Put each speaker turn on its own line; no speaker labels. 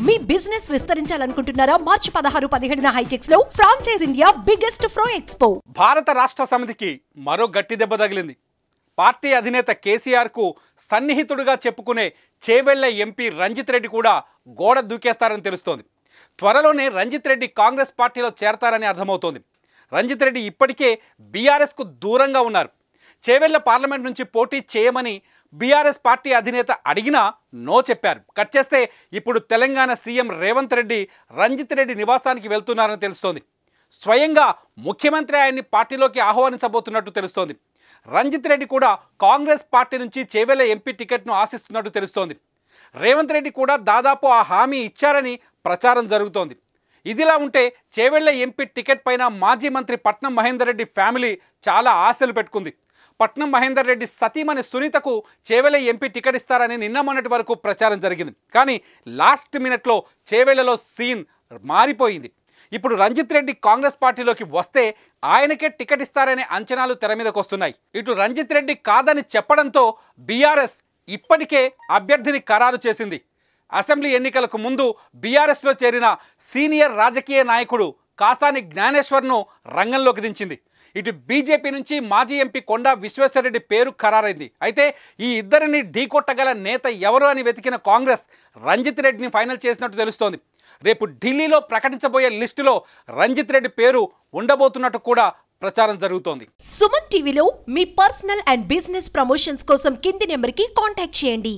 మీ business విస్తరించాలనుకుంటున్నారా? మార్చి 16, 17న హైటెక్స్ లో franchise India biggest ఫ్రో expo.
భారత రాష్ట్ర సమితికి మరో గట్టి దెబ్బ తగిలింది. పార్టీ అధినేత కేసీఆర్ కు సన్నిహితుడిగా చెప్పుకునే చేవెళ్ల ఎంపీ రంజిత్ రెడ్డి కూడా గోడ దూకేస్తారని తెలుస్తోంది. త్వరలోనే రంజిత్ రెడ్డి కాంగ్రెస్ పార్టీలో చేరతారని అర్థమవుతోంది. రంజిత్ రెడ్డి ఇప్పటికే బీఆర్ఎస్ కు దూరంగా ఉన్నారు. చేవెళ్ల పార్లమెంట్ నుంచి పోటీ చేయమని బీఆర్ఎస్ పార్టీ అధినేత అడిగినా నో చెప్పారు. కట్ చేస్తే ఇప్పుడు తెలంగాణ సీఎం రేవంత్ రెడ్డి రంజిత్ రెడ్డి నివాసానికి వెళ్తున్నారని తెలుస్తోంది. స్వయంగా ముఖ్యమంత్రి ఆయన్ని పార్టీలోకి ఆహ్వానించబోతున్నట్టు తెలుస్తోంది. రంజిత్ రెడ్డి కూడా కాంగ్రెస్ పార్టీ నుంచి చేవెళ్ల ఎంపీ టికెట్ను ఆశిస్తున్నట్టు తెలుస్తోంది. రేవంత్ రెడ్డి కూడా దాదాపు ఆ హామీ ఇచ్చారని ప్రచారం జరుగుతోంది. ఇదిలా ఉంటే చేవెళ్ల ఎంపీ టికెట్ పైన మాజీ మంత్రి పట్నం మహేందర్ రెడ్డి ఫ్యామిలీ చాలా ఆశలు పెట్టుకుంది. పట్నం మహేందర్ రెడ్డి సతీమణి సునీతకు చేవెళ్ల ఎంపీ టికెట్ ఇస్తారని నిన్న మొన్నటి వరకు ప్రచారం జరిగింది. కానీ లాస్ట్ మినిట్లో చేవెళ్లలో సీన్ మారిపోయింది. ఇప్పుడు రంజిత్ రెడ్డి కాంగ్రెస్ పార్టీలోకి వస్తే ఆయనకే టికెట్ ఇస్తారనే అంచనాలు తెర మీదకు వస్తున్నాయి. ఇటు రంజిత్ రెడ్డి కాదని చెప్పడంతో బీఆర్ఎస్ ఇప్పటికే అభ్యర్థిని ఖరారు చేసింది. అసెంబ్లీ ఎన్నికలకు ముందు బీఆర్ఎస్లో చేరిన సీనియర్ రాజకీయ నాయకుడు కాసాని జ్ఞానేశ్వర్ను రంగంలోకి దించింది. ఇటు బీజేపీ నుంచి మాజీ ఎంపీ కొండా విశ్వేశ్వరరెడ్డి పేరు ఖరారైంది. అయితే ఈ ఇద్దరిని ఢీకొట్టగల నేత ఎవరు అని వెతికిన కాంగ్రెస్ రంజిత్ రెడ్డిని ఫైనల్ చేసినట్టు తెలుస్తోంది. రేపు ఢిల్లీలో ప్రకటించబోయే లిస్టులో రంజిత్ రెడ్డి పేరు ఉండబోతున్నట్టు కూడా ప్రచారం జరుగుతోంది.
సుమన్ టీవీలో మీ పర్సనల్ అండ్ బిజినెస్ ప్రమోషన్స్ కోసం కింది నెంబర్కి కాంటాక్ట్ చేయండి.